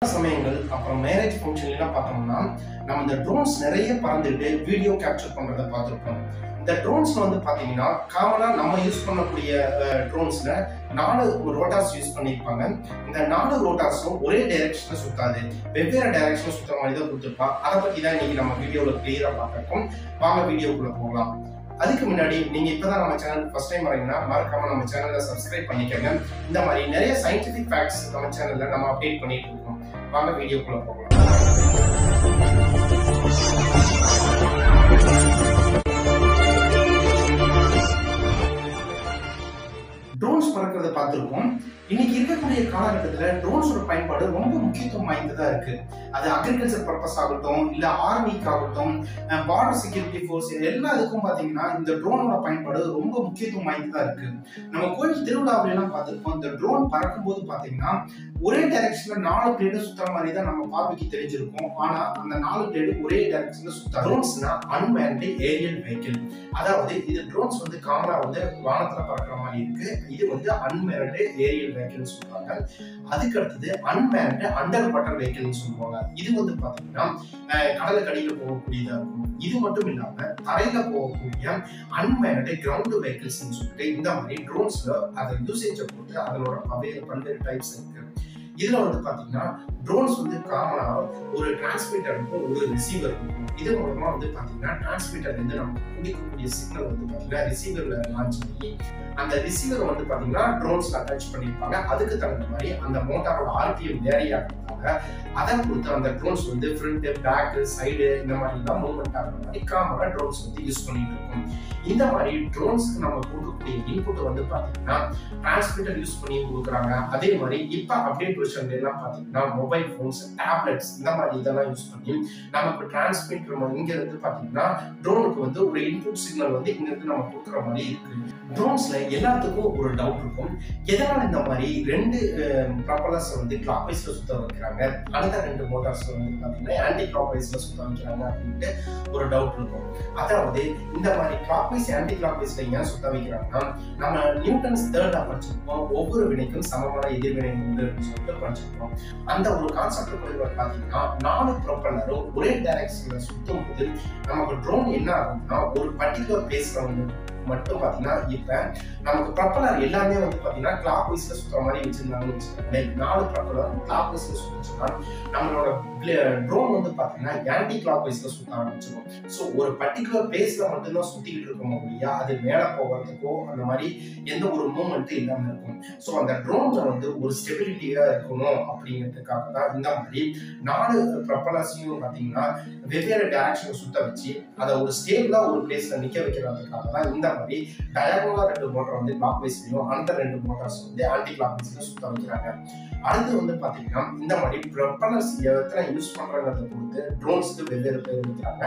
சமயங்கள் அப்புறம் marriage function எல்லாம் பார்த்தோம்னா நம்ம இந்த ட்ரோன்ஸ் நிறைய பறந்துட்டு வீடியோ கேப்சர் பண்றதை பார்த்துருப்போம். இந்த ட்ரோன்ஸ்ல வந்து பாத்தீங்கன்னா காமனா நம்ம யூஸ் பண்ணக்கூடிய ட்ரோன்ஸ்ல 4 ரோட்டார்ஸ் யூஸ் பண்ணியிருப்பாங்க. இந்த 4 ரோட்டார்ஸும் ஒரே டைரக்ஷன்ல சுத்தாது, வெவ்வேறு டைரக்ஷன்ல சுத்துற மாதிரி தான் கொடுத்துருப்பான். அதை பத்தி தான் இன்னைக்கு நம்ம வீடியோல கிளியரா பார்த்திருக்கோம். வாங்க வீடியோக்குள்ள போகலாம். அதுக்கு முன்னாடி நீங்க இப்பதான் நம்ம சேனல் ஃபர்ஸ்ட் டைம் வரீங்கன்னா மறக்காம நம்ம சேனலை சப்ஸ்கிரைப் பண்ணிக்கங்க. இந்த மாதிரி நிறைய சயின்டிபிக் ஃபேக்ட்ஸ் நம்ம சேனல்ல நம்ம அப்டேட் பண்ணிட்டு இருக்கோம். வாங்க வீடியோக்குள்ள போகலாம். ட்ரோன்ஸ் பறக்கிறத பார்த்துருக்கோம். இன்னைக்கு இருக்கக்கூடிய காலகட்டத்தில் ட்ரோன்ஸோட பயன்பாடு ரொம்ப முக்கியத்துவம் வாய்ந்ததா இருக்கு. அது அக்ரிகல்ச்சர் பர்பஸ் ஆகட்டும், இல்ல ஆர்மிக்கு ஆகட்டும், பார்டர் செக்யூரிட்டி ஃபோர்ஸ், எல்லாத்துக்கும் பாத்தீங்கன்னா இந்த ட்ரோனோட பயன்பாடு ரொம்ப முக்கியத்துவம் வாய்ந்ததா இருக்கு. நம்ம கோயில் திருவிழாவில எல்லாம் பார்த்திருப்போம். இந்த ட்ரோன் பறக்கும் போது பாத்தீங்கன்னா ஒரே டைரக்ஷன்ல 4 பிளேடு சுத்துற மாதிரி தான் நம்ம பார்வைக்கு தெரிஞ்சிருக்கும். ஆனா அந்த 4 பிளேடு ஒரே டைரக்ஷன்ல சுத்த. ட்ரோன்ஸ்னா அன்மேன்டு ஏரியல் வெஹிக்கிள். அதாவது இது ட்ரோன்ஸ் வந்து காமனா வந்து வானத்துல பறக்கிற மாதிரி இருக்கு. இது வந்து அன்மேன்டு ஏரியல் வெஹிக்கிள் சொல்றாங்க. அதுக்கு அடுத்தது அன்மேன்டு அண்டர் வாட்டர் வெஹிக்கிள் சொல்லுவாங்க. இது வந்து பாத்தீங்கன்னா கடலுக்கு அடியில போகக்கூடியதா இருக்கும். இது மட்டும் இல்லாம தரையில போகக்கூடிய அன்மேன்டு கிரவுண்ட் வெஹிக்கிள்ஸ் சொல்லிட்டு இந்த மாதிரி ட்ரோன்ஸ்ல அதை யூசேஜை பொறுத்து அதனோட பல்வேறு டைப்ஸ் இருக்கு. இதுல வந்து பாத்தீங்கன்னா ட்ரோன்ஸ் வந்து காமனா ஒரு டிரான்ஸ்மிட்டர் இருக்கும், ஒரு ரிசீவர் இருக்கும். இது மூலமா வந்து பாத்தீங்கன்னா டிரான்ஸ்மிட்டர் வந்து நமக்கு பிடிக்கக்கூடிய சிக்னல் வந்து பாத்தீங்கன்னா ரிசீவர்ல லான்ச் பண்ணி அந்த ரிசீவர் வந்து பாத்தீங்கன்னா ட்ரோன்ஸ்ல அட்டாச் பண்ணிருப்பாங்க. அதுக்கு தகுந்த மாதிரி அந்த மோட்டாரோட ஆர்பிஎம் வேரி ஆகிறதுனால அதை பொறுத்து அந்த ட்ரோன்ஸ் வந்து ஃப்ரண்ட், பேக், சைடு இந்த மாதிரி எல்லாம் மூவ்மெண்ட் ஆகிற மாதிரி காமனா ட்ரோன்ஸ் வந்து யூஸ் பண்ணிட்டு இருக்கும். இந்த மாதிரி ட்ரோன்ஸ்க்கு நம்ம கொடுக்கக்கூடிய இன்புட் வந்து பாத்தீங்கன்னா டிரான்ஸ்மிட்டர் யூஸ் பண்ணி கொடுக்குறாங்க. அதே மாதிரி இப்ப அப்டேட் வெர்ஷன்ல எல்லாம் பாத்தீங்கன்னா மொபைல் போன்ஸ், டேப்லெட்ஸ் இந்த மாதிரி இதெல்லாம் யூஸ் பண்ணி நமக்கு டிரான்ஸ்மிட்டர் இங்க இருந்து பாத்தீங்கன்னா ட்ரோனுக்கு வந்து ஒரு இன்புட் சிக்னல் வந்து இங்க இருந்து நம்ம கொடுக்குற மாதிரி இருக்கு. ட்ரோன்ஸ்ல எல்லாத்துக்கும் ஒரு டவுட் இருக்கும். எதனால இந்த மாதிரி 2 ப்ரொபல்லர்ஸ் வந்து கிளாக் வைஸ்ல சுத்த வைக்கிறாங்க, அடுத்த 2 மோட்டார்ஸ் வந்து பாத்தீங்கன்னா ஆன்டி கிளாக் வைஸ்ல சுத்த வைக்கிறாங்க அப்படின்ட்டு ஒரு டவுட் இருக்கும். அதாவது இந்த மாதிரி கிளாக் வைஸ் ஆன்டி கிளாக் வைஸ்ல ஏன் சுத்த வைக்கிறாங்கன்னா நம்ம நியூட்டன்ஸ் தேர்டா படிச்சிருப்போம். ஒவ்வொரு வினைக்கும் சமமான எதிர்வினை உண்டு சொல்லிட்டு படிச்சிருப்போம். அந்த ஒரு கான்செப்ட் பாத்தீங்கன்னா 4 ப்ரொபல்லரும் ஒரே டைரக்ஷன்ல சுத்தும் போது நமக்கு ட்ரோன் என்ன ஆகும்னா ஒரு பர்டிகுலர் பிளேஸ்ல வந்து மட்டும் பாத்தீங்கன்னா இப்ப நமக்கு ப்ரொபல்லர் எல்லாமே வந்து பாத்தீங்கன்னா கிளாக் வைஸ்ல சுத்துற மாதிரி வச்சிருந்தாங்கன்னு வச்சுக்கோங்களேன். 4 ப்ரொபல்லர் கிளாக் வைஸ்ல சுத்துச்சுன்னா நம்மளோட ட்ரோன் வந்து பாத்தீங்கன்னா ஆன்டி கிளாக் வைஸ்ல சுத்த ஆரம்பிச்சிடும். ஸோ ஒரு பர்டிகுலர் பிளேஸ்ல மட்டும்தான் சுத்திக்கிட்டு இருக்கோம் இல்லையா, அது மேல போகிறதுக்கோ அந்த மாதிரி எந்த ஒரு மூவ்மெண்ட்டும் இல்லாம இருக்கும். ஸோ அந்த ட்ரோன்ல வந்து ஒரு ஸ்டெபிலிட்டியா இருக்கணும் அப்படிங்கிறதுக்காக தான் இந்த மாதிரி 4 ப்ரொபல்லர்ஸையும் பாத்தீங்கன்னா வெவ்வேறு டைரக்ஷன்ல சுத்த வச்சு அதை ஒரு ஸ்டேபிளா ஒரு பிளேஸ்ல நிக்க வைக்கிறதுக்காக தான் இந்த மாதிரி டயகனலா 2 மோட்டார் வந்து கிளாக் வைஸ்லயும் அந்த 2 மோட்டார்ஸ் வந்து ஆன்டி கிளாக் வைஸ்ல சுத்த வைக்கிறாங்க. அடுத்து வந்து பாத்தீங்கன்னா இந்த மாதிரி ப்ரொபல்லர்ஸ் எத்தனை யூஸ் பண்றாங்கிறத பொறுத்து ட்ரோன்ஸ்க்கு வெவ்வேறு பேர் வைக்கிறாங்க.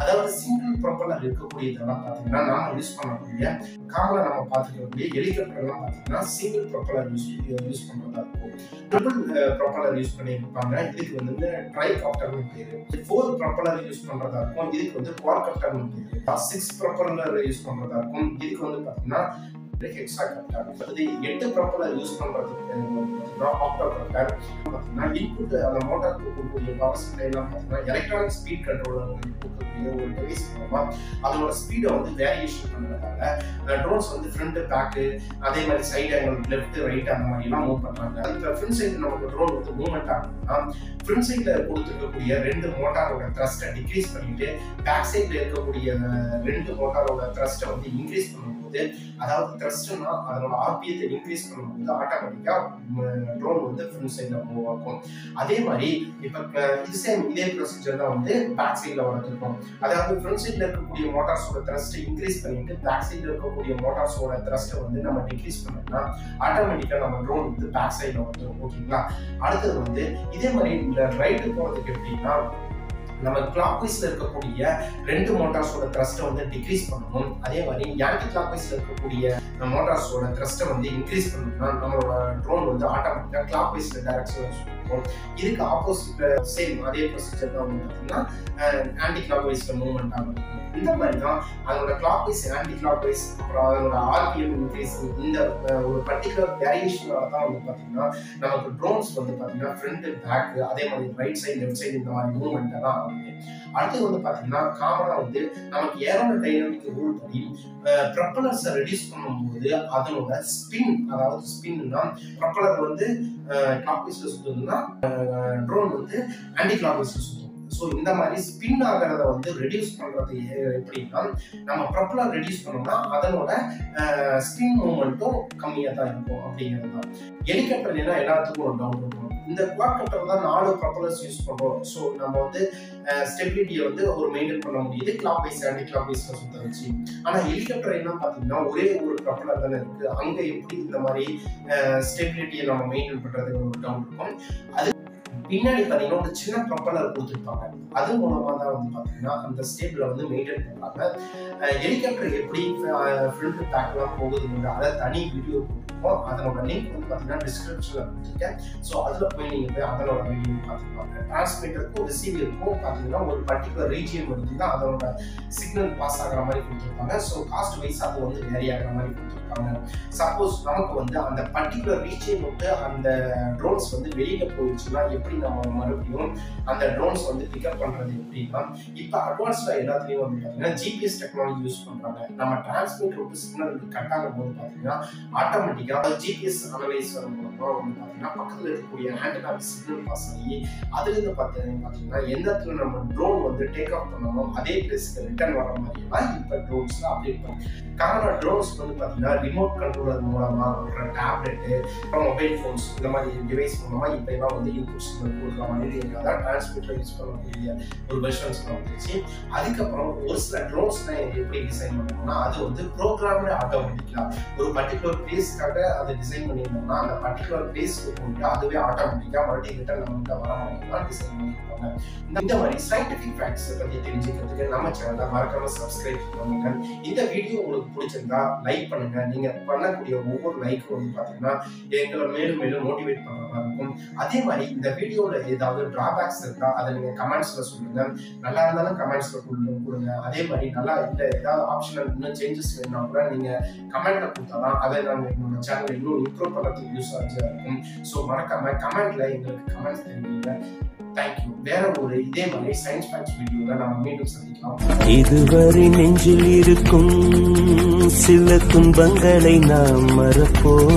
அதாவது சிங்கிள் ப்ரொபல்லர் இருக்கக்கூடியதெல்லாம் பாத்தீங்கன்னா நாம யூஸ் பண்ணக்கூடிய காமனா நம்ம பார்த்துக்கக்கூடிய ஹெலிகாப்டர் எல்லாம் பாத்தீங்கன்னா சிங்கிள் ப்ரொபல்லர் யூஸ் பண்றதா இருக்கும். ட்ரிபிள் ப்ரொபல்லர் யூஸ் பண்ணியிருப்பாங்க. இதுக்கு வந்து ட்ரைகாப்டர்னு பேரு. 4 ப்ரொபல்லர் யூஸ் பண்றதா இருக்கும். இதுக்கு வந்து குவாட்காப்டர்னு பேரு. 6 ப்ரொபல்லர் யூஸ் பண்றதா இருக்கும். இதுக்கு வந்து பாத்தீங்கன்னா ஹெக்ஸாகாப்டர். அது 8 ப்ரொபல்லர் யூஸ் பண்றதுக்கு ஆக்டாகாப்டர். பாத்தீங்கன்னா இன்புட் அந்த மோட்டாருக்கு கொடுக்கக்கூடிய பவர் சப்ளை எல்லாம் பாத்தீங்கன்னா எலக்ட்ரானிக் ஸ்பீட் கண்ட்ரோலர் கொடுக்கக்கூடிய ஒரு டிவைஸ் மூலமா அதோட ஸ்பீடை வந்து வேரியேஷன் பண்றதால ட்ரோன்ஸ் வந்து ஃப்ரண்ட், பேக், அதே மாதிரி சைடு ஆங்கிள், லெஃப்ட், ரைட் அந்த மாதிரி எல்லாம் மூவ் பண்றாங்க. அதுக்கு ஃப்ரண்ட் சைடு நமக்கு ட்ரோன் வந்து மூவ்மெண்ட் ஆகணும்னா ஃப்ரண்ட் சைட்ல கொடுத்துருக்கக்கூடிய 2 மோட்டாரோட த்ரஸ்ட்டை டிக்ரீஸ் பண்ணிட்டு பேக் சைட்ல இருக்கக்கூடிய 2 மோட்டாரோட த்ரஸ்ட்டை வந்து இன்க்ரீஸ் பண்ணும்போது, அதாவது த்ரஸ்ட்னா அதனோட ஆர்பிஎத்தை இன்க்ரீஸ் பண்ணும்போது ஆட்டோமேட்டிக்கா ட்ரோன் வந்து ஃப்ரண்ட் சைட்ல மூவ் ஆகும். அதே மாதிரி இப்ப இதே ப்ரொசீஜர் தான் வந்து பேக் சைட்ல வளர்த்துருக்கோம். அதாவது ஃப்ரண்ட் சைட்ல இருக்கக்கூடிய மோட்டார்ஸோட த்ரஸ்ட்டை இன்க்ரீஸ் பண்ணிட்டு பேக் சைட்ல இருக்கக்கூடிய மோட்டார்ஸோட த்ரஸ்ட்டை வந்து நம்ம டிக்ரீஸ் பண்ணோம்னா ஆட்டோமேட்டிக்கா நம்ம ட்ரோன் வந்து பேக் சைட்ல வந்துடும். ஓகேங்களா? அடுத்தது வந்து இதே மாதிரி இந்த ரைட்டு போறதுக்கு எப்படின்னா நம்ம கிளாக் வைஸ்ல இருக்கக்கூடிய 2 மோட்டார்ஸோட த்ரஸ்ட்டை வந்து டிக்ரீஸ் பண்ணணும். அதே மாதிரி ஆன்டி கிளாக் வைஸ்ல இருக்கக்கூடிய மோட்டார்ஸோட த்ரஸ்ட்டை வந்து இன்க்ரீஸ் பண்ணணும்னா நம்மளோட ட்ரோன் வந்து ஆட்டோமேட்டிக்காக கிளாக் வைஸ் டைரக்ஷன் இருக்கும். இதுக்கு ஆப்போசிட் சேம் அதே ப்ரொசீஜர் தான் வந்து பார்த்தீங்கன்னா ஆன்டி கிளாக் வைஸ்ல மூவ்மெண்ட் ஆகும். இந்த மாதிரி தான் அதோட clockwise anticlockwise அப்புறம் அதோட ஆர்பிஎம் இன்க்ரீஸ் இந்த ஒரு பர்டிகுலர் வேரியேஷனால தான் வந்து பார்த்தீங்கன்னா நமக்கு ட்ரோன்ஸ் வந்து பார்த்தீங்கன்னா ஃப்ரண்ட் பேக் அதே மாதிரி ரைட் சைடு லெஃப்ட் சைடு இந்த மாதிரி மூவ்மெண்ட் தான் ஆகுது. அடுத்து வந்து பார்த்தீங்கன்னா காமனாக வந்து நமக்கு ஏரோடைனமிக் ரூல் படி ப்ரொப்பலர்ஸை ரெடியூஸ் பண்ணும்போது அதனோட ஸ்பின், அதாவது ஸ்பின்னா ப்ரொப்பலர் வந்து கிளாக் வைஸ்ல சுற்றுதுன்னா ட்ரோன் வந்து ஆன்டி கிளாக் வைஸ்ல சுற்றும். ஸோ இந்த மாதிரி ஸ்பின் ஆகிறத வந்து ரெடியூஸ் பண்ணுறது எப்படின்னா நம்ம ப்ரொப்பலர் ரெடியூஸ் பண்ணோம்னா அதனோட ஸ்பின் மூவ்மெண்ட்டும் கம்மியாக தான் இருக்கும் அப்படிங்கிறது தான். ஹெலிகாப்டர்லாம் எல்லாத்துக்கும் ஒரு டவுட் இருக்கும். இந்த குவாட்காப்டர் தான் 4 ப்ரொப்பலர்ஸ் யூஸ் பண்ணுறோம். ஸோ நம்ம வந்து ஸ்டெபிலிட்டியை வந்து ஒரு மெயின்டைன் பண்ண முடியுது கிளாக் வைஸ் ஆன்டி கிளாக் வைஸ்ல சுத்த வச்சு. ஆனால் ஹெலிகாப்டர் என்ன பார்த்தீங்கன்னா ஒரே ஒரு ப்ரொப்பலர் தானே இருக்கு, அங்கே எப்படி இந்த மாதிரி ஸ்டெபிலிட்டியை நம்ம மெயின்டைன் பண்ணுறதுக்கு ஒரு டவுட் இருக்கும். அது பின்னாடி பார்த்தீங்கன்னா ஒரு சின்ன ப்ரொப்பலர் கொடுத்துருப்பாங்க, அது மூலமாக தான் வந்து பார்த்தீங்கன்னா அந்த ஸ்டேபிளை வந்து மெயின்டைன் பண்ணுறாங்க. ஹெலிகாப்டர் எப்படி ஃப்ரண்ட் பேக்லாம் போகுதுங்க அதை தனி வீடியோ போட்டிருக்கோம். அதனோட லிங்க் வந்து பார்த்தீங்கன்னா டிஸ்கிரிப்ஷனில் கொடுத்துருக்கேன். ஸோ அதில் போய் நீங்கள் போய் அதனோட வீடியோ பார்த்துக்கலாம். டிரான்ஸ்மிட்டருக்கும் ரிசீவருக்கும் பார்த்தீங்கன்னா ஒரு பர்டிகுலர் ரீஜியன் வரைக்கும் தான் அதனோட சிக்னல் பாஸ் ஆகிற மாதிரி கொடுத்துருப்பாங்க. ஸோ காஸ்ட் வைஸ் அது வந்து வேரி ஆகிற மாதிரி கொடுத்துருப்பாங்க. சப்போஸ் நமக்கு வந்து அந்த பர்டிகுலர் ரீஜியன் விட்டு அந்த ட்ரோன்ஸ் வந்து வெளியில் போயிடுச்சுன்னா எப்படி நம்ம மறுபடியும் அந்த ட்ரோன்ஸ் வந்து பிக்கப் பண்ணுறது எப்படின்னா இப்போ அட்வான்ஸ்டாக எல்லாத்துலேயும் வந்து பார்த்தீங்கன்னா ஜிபிஎஸ் டெக்னாலஜி யூஸ் பண்ணுறாங்க. நம்ம டிரான்ஸ்மிட் விட்டு சிக்னல் கட் ஆகும் போது பார்த்தீங்கன்னா ஆட்டோமேட்டிக்காக ஜிபிஎஸ் அனலைசர் மூலமாக வந்து பார்த்தீங்கன்னா பக்கத்தில் இருக்கக்கூடிய ஆண்டனா சிக்னல் பாஸ் ஆகி அதுலேருந்து பார்த்தீங்கன்னா எந்த இடத்துல நம்ம ட்ரோன் வந்து டேக் ஆஃப் பண்ணணும் அதே பிளேஸ்க்கு ரிட்டர்ன் வர மாதிரிலாம் இப்போ ட்ரோன்ஸில் அப்டேட் பண்ணுவோம். காரணம் ட்ரோன்ஸ் வந்து பார்த்தீங்கன்னா ரிமோட் கண்ட்ரோலர் மூலமாக ஒரு டேப்லெட்டு அப்புறம் மொபைல் ஃபோன்ஸ் இந்த மாதிரி டிவைஸ் மூலமாக இப்போ எல்லாம் வந்து இன்புட் சிக்னல் கொடுக்குற மாதிரி அதான் டிரான்ஸ்மிட்டர் யூஸ் பண்ணக்கூடிய ஒரு வெர்ஷன்ஸ்லாம் வந்துருச்சு. அதுக்கப்புறம் ஒரு சில ட்ரோன்ஸ்லாம் எப்படி டிசைன் பண்ணணும்னா அது வந்து ப்ரோக்ராம்டு ஆட்டோமேட்டிக்காக ஒரு பர்டிகுலர் பிளேஸ்க்காக அதை டிசைன் பண்ணியிருந்தோம்னா அந்த பர்டிகுலர் பிளேஸ்க்கு போயிட்டு அதுவே ஆட்டோமேட்டிக்காக மறுபடியும் ரிட்டர்ன் நம்மகிட்ட வர மாதிரி தான் டிசைன் பண்ணியிருப்பாங்க. இந்த மாதிரி சயின்டிஃபிக் ஃபேக்ட்ஸை பற்றி தெரிஞ்சுக்கிறதுக்கு நம்ம சேனலை மறக்காம சப்ஸ்கிரைப் பண்ணுங்க. இந்த வீடியோ உங்களுக்கு பிடிச்சிருந்தா லைக் பண்ணுங்க. நீங்க பண்ணக்கூடிய ஒவ்வொரு லைக்கும் வந்து பார்த்தீங்கன்னா எங்களை மேலும் மேலும் மோட்டிவேட் பண்ற மாதிரி இருக்கும். அதே மாதிரி இந்த வீடியோல ஏதாவது டிராபேக்ஸ் இருக்கா அதை நீங்க கமெண்ட்ஸ்ல சொல்லுங்க. நல்லா இருந்தாலும் கமெண்ட்ஸ்ல கொடுங்க. அதே மாதிரி நல்லா இல்லை ஏதாவது ஆப்ஷனல் இன்னும் சேஞ்சஸ் வேணும்னா கூட நீங்க கமெண்ட்ல கொடுத்தாதான் அதை நாங்கள் எங்களோட சேனல் இன்னும் இம்ப்ரூவ் பண்ணுறதுக்கு யூஸ் ஆகியா இருக்கும். ஸோ மறக்காம கமெண்ட்ல எங்களுக்கு கமெண்ட்ஸ் தெரிவிங்க. தேங்க்யூ. வேற ஒரு இதே மாதிரி சயின்ஸ் ஃபேக்ட்ஸ் வீடியோல நம்ம மீண்டும் சந்திக்கலாம். இதுவரை நெஞ்சில் இருக்கும் சில துன்பங்களை நாம் மறப்போம்.